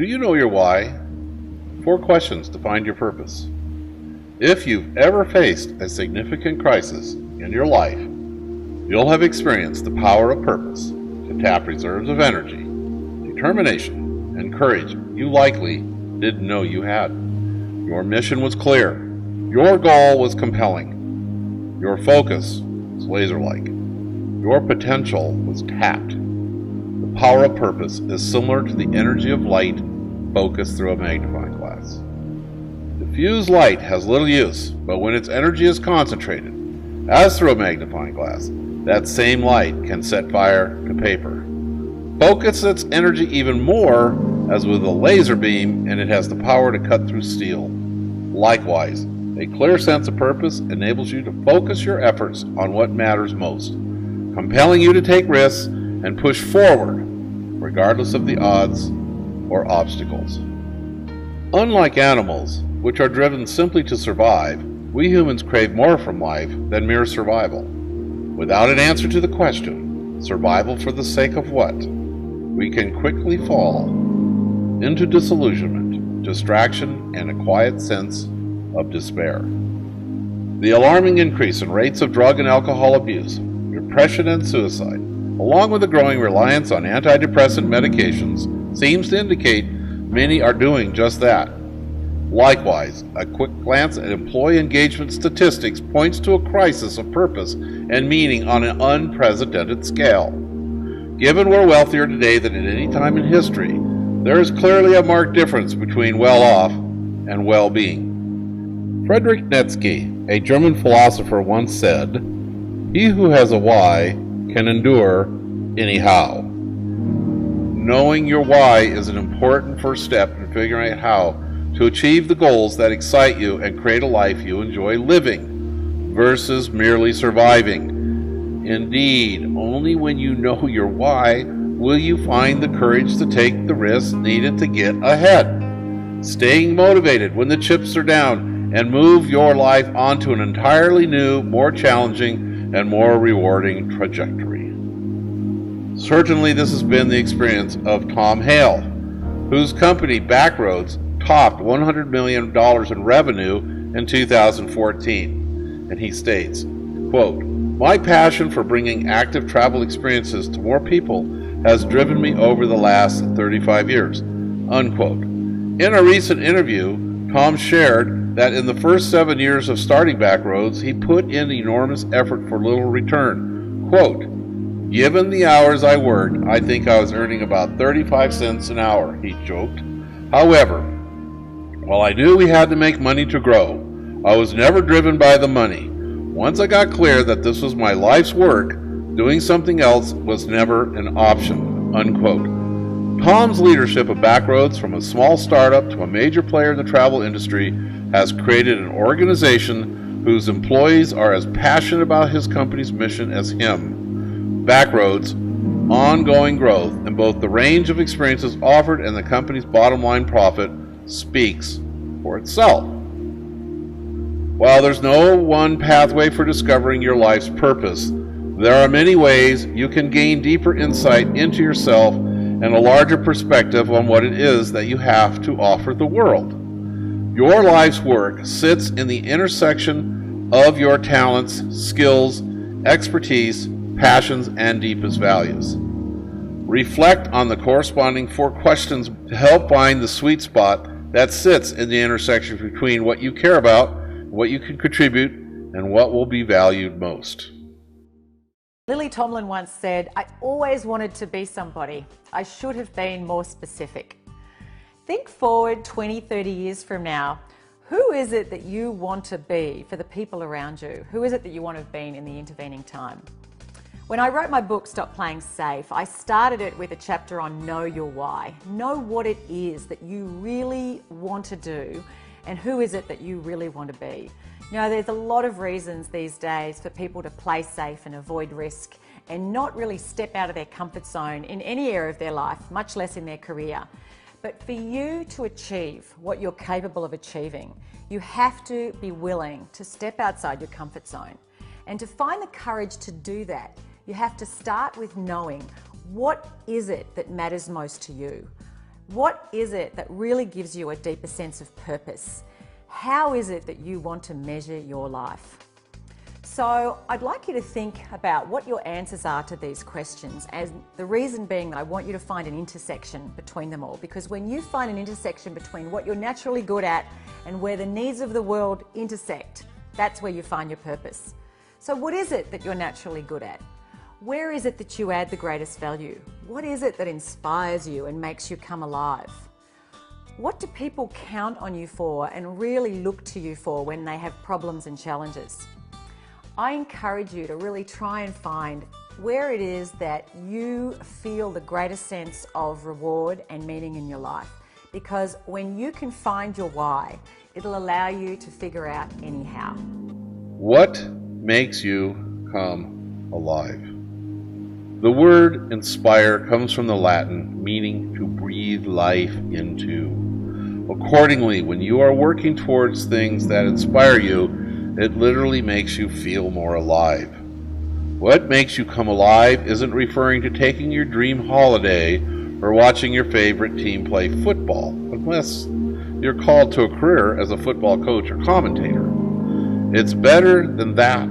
Do you know your why? 4 questions to find your purpose. If you've ever faced a significant crisis in your life, you'll have experienced the power of purpose to tap reserves of energy, determination, and courage you likely didn't know you had. Your mission was clear. Your goal was compelling. Your focus was laser-like. Your potential was tapped. The power of purpose is similar to the energy of light focused through a magnifying glass. Diffused light has little use, but when its energy is concentrated, as through a magnifying glass, that same light can set fire to paper. Focus its energy even more, as with a laser beam, and it has the power to cut through steel. Likewise, a clear sense of purpose enables you to focus your efforts on what matters most, compelling you to take risks and push forward, regardless of the odds or obstacles. Unlike animals, which are driven simply to survive, we humans crave more from life than mere survival. Without an answer to the question, survival for the sake of what, we can quickly fall into disillusionment, distraction, and a quiet sense of despair. The alarming increase in rates of drug and alcohol abuse, depression, and suicide, along with the growing reliance on antidepressant medications, seems to indicate many are doing just that. Likewise, a quick glance at employee engagement statistics points to a crisis of purpose and meaning on an unprecedented scale. Given we're wealthier today than at any time in history, there is clearly a marked difference between well-off and well-being. Friedrich Nietzsche, a German philosopher, once said, "He who has a why can endure anyhow." Knowing your why is an important first step in figuring out how to achieve the goals that excite you and create a life you enjoy living versus merely surviving. Indeed, only when you know your why will you find the courage to take the risks needed to get ahead. Staying motivated when the chips are down and move your life onto an entirely new, more challenging, and more rewarding trajectory. Certainly this has been the experience of Tom Hale, whose company Backroads topped $100 million in revenue in 2014. And he states, quote, "My passion for bringing active travel experiences to more people has driven me over the last 35 years, unquote. In a recent interview, Tom shared that in the first 7 years of starting Backroads, he put in enormous effort for little return. Quote, "Given the hours I worked, I think I was earning about 35 cents an hour," he joked. However, while I knew we had to make money to grow, I was never driven by the money. Once I got clear that this was my life's work, doing something else was never an option, unquote. Tom's leadership of Backroads, from a small startup to a major player in the travel industry, has created an organization whose employees are as passionate about his company's mission as him. Backroads' ongoing growth in both the range of experiences offered and the company's bottom line profit speaks for itself. While there's no one pathway for discovering your life's purpose, there are many ways you can gain deeper insight into yourself and a larger perspective on what it is that you have to offer the world. Your life's work sits in the intersection of your talents, skills, expertise, passions, and deepest values. Reflect on the corresponding 4 questions to help find the sweet spot that sits in the intersection between what you care about, what you can contribute, and what will be valued most. Lily Tomlin once said, "I always wanted to be somebody. I should have been more specific." Think forward 20, 30 years from now. Who is it that you want to be for the people around you? Who is it that you want to have been in the intervening time? When I wrote my book, Stop Playing Safe, I started it with a chapter on Know Your Why. Know what it is that you really want to do and who is it that you really want to be. You know, there's a lot of reasons these days for people to play safe and avoid risk and not really step out of their comfort zone in any area of their life, much less in their career. But for you to achieve what you're capable of achieving, you have to be willing to step outside your comfort zone. And to find the courage to do that, you have to start with knowing what is it that matters most to you. What is it that really gives you a deeper sense of purpose? How is it that you want to measure your life? So I'd like you to think about what your answers are to these questions, and the reason being that I want you to find an intersection between them all, because when you find an intersection between what you're naturally good at and where the needs of the world intersect, that's where you find your purpose. So what is it that you're naturally good at? Where is it that you add the greatest value? What is it that inspires you and makes you come alive? What do people count on you for and really look to you for when they have problems and challenges? I encourage you to really try and find where it is that you feel the greatest sense of reward and meaning in your life. Because when you can find your why, it'll allow you to figure out anyhow. What makes you come alive? The word inspire comes from the Latin meaning to breathe life into. Accordingly, when you are working towards things that inspire you, it literally makes you feel more alive. What makes you come alive isn't referring to taking your dream holiday or watching your favorite team play football, unless you're called to a career as a football coach or commentator. It's better than that.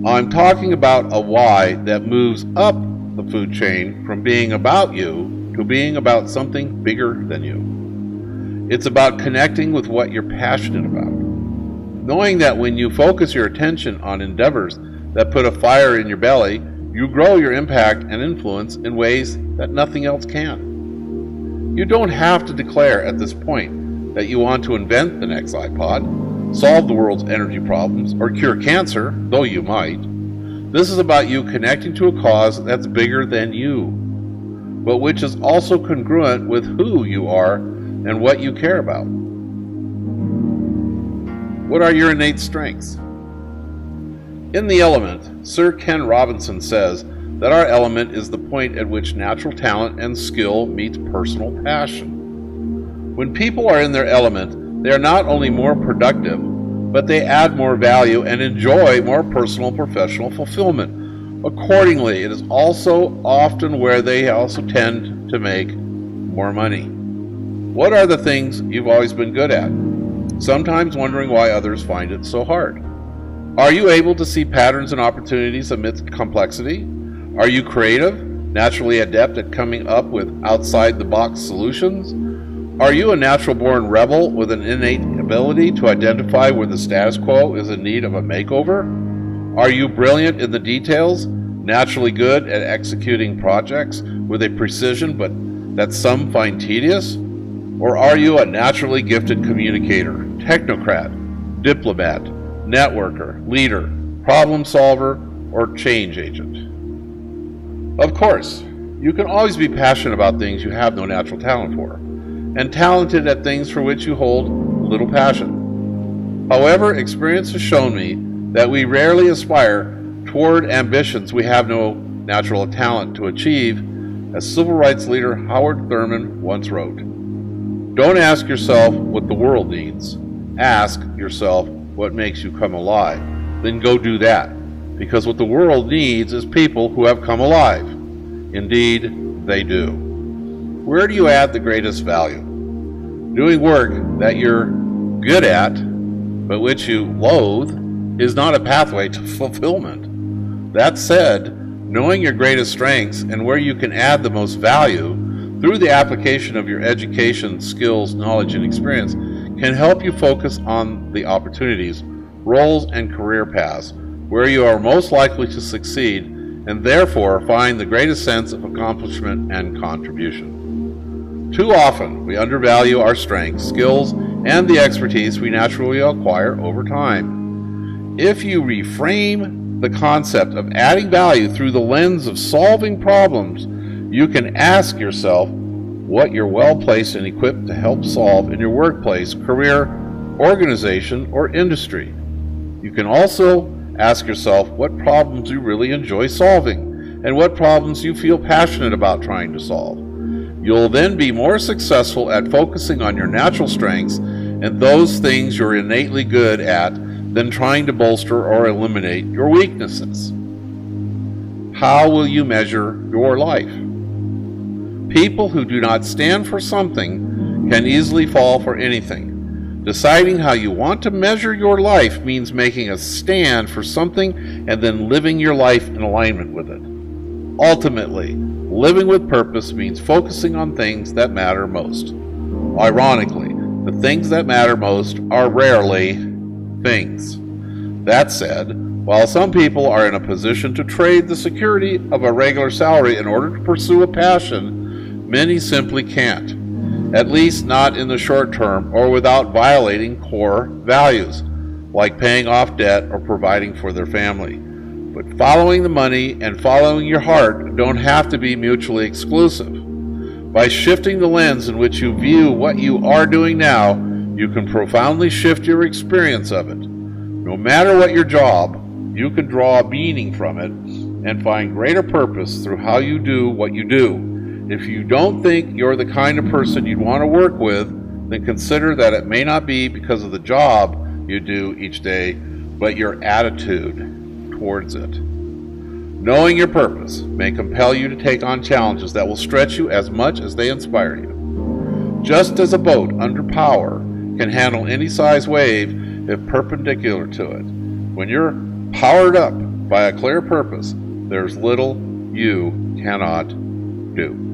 I'm talking about a why that moves up the food chain from being about you to being about something bigger than you. It's about connecting with what you're passionate about. Knowing that when you focus your attention on endeavors that put a fire in your belly, you grow your impact and influence in ways that nothing else can. You don't have to declare at this point that you want to invent the next iPod, solve the world's energy problems, or cure cancer, though you might. This is about you connecting to a cause that's bigger than you, but which is also congruent with who you are and what you care about. What are your innate strengths? In The Element, Sir Ken Robinson says that our element is the point at which natural talent and skill meets personal passion. When people are in their element, they are not only more productive, but they add more value and enjoy more personal and professional fulfillment. Accordingly, it is also often where they also tend to make more money. What are the things you've always been good at? Sometimes wondering why others find it so hard. Are you able to see patterns and opportunities amidst complexity? Are you creative, naturally adept at coming up with outside-the-box solutions? Are you a natural-born rebel with an innate ability to identify where the status quo is in need of a makeover? Are you brilliant in the details, naturally good at executing projects with a precision but that some find tedious? Or are you a naturally gifted communicator, technocrat, diplomat, networker, leader, problem solver, or change agent? Of course, you can always be passionate about things you have no natural talent for, and talented at things for which you hold little passion. However, experience has shown me that we rarely aspire toward ambitions we have no natural talent to achieve, as civil rights leader Howard Thurman once wrote. Don't ask yourself what the world needs. Ask yourself what makes you come alive. Then go do that. Because what the world needs is people who have come alive. Indeed, they do. Where do you add the greatest value? Doing work that you're good at, but which you loathe, is not a pathway to fulfillment. That said, knowing your greatest strengths and where you can add the most value through the application of your education, skills, knowledge, and experience can help you focus on the opportunities, roles, and career paths where you are most likely to succeed and therefore find the greatest sense of accomplishment and contribution. Too often, we undervalue our strengths, skills, and the expertise we naturally acquire over time. If you reframe the concept of adding value through the lens of solving problems, you can ask yourself what you're well placed and equipped to help solve in your workplace, career, organization, or industry. You can also ask yourself what problems you really enjoy solving and what problems you feel passionate about trying to solve. You'll then be more successful at focusing on your natural strengths and those things you're innately good at than trying to bolster or eliminate your weaknesses. How will you measure your life? People who do not stand for something can easily fall for anything. Deciding how you want to measure your life means making a stand for something and then living your life in alignment with it. Ultimately, living with purpose means focusing on things that matter most. Ironically, the things that matter most are rarely things. That said, while some people are in a position to trade the security of a regular salary in order to pursue a passion, many simply can't, at least not in the short term or without violating core values, like paying off debt or providing for their family. But following the money and following your heart don't have to be mutually exclusive. By shifting the lens in which you view what you are doing now, you can profoundly shift your experience of it. No matter what your job, you can draw a meaning from it and find greater purpose through how you do what you do. If you don't think you're the kind of person you'd want to work with, then consider that it may not be because of the job you do each day, but your attitude towards it. Knowing your purpose may compel you to take on challenges that will stretch you as much as they inspire you. Just as a boat under power can handle any size wave if perpendicular to it, when you're powered up by a clear purpose, there's little you cannot do.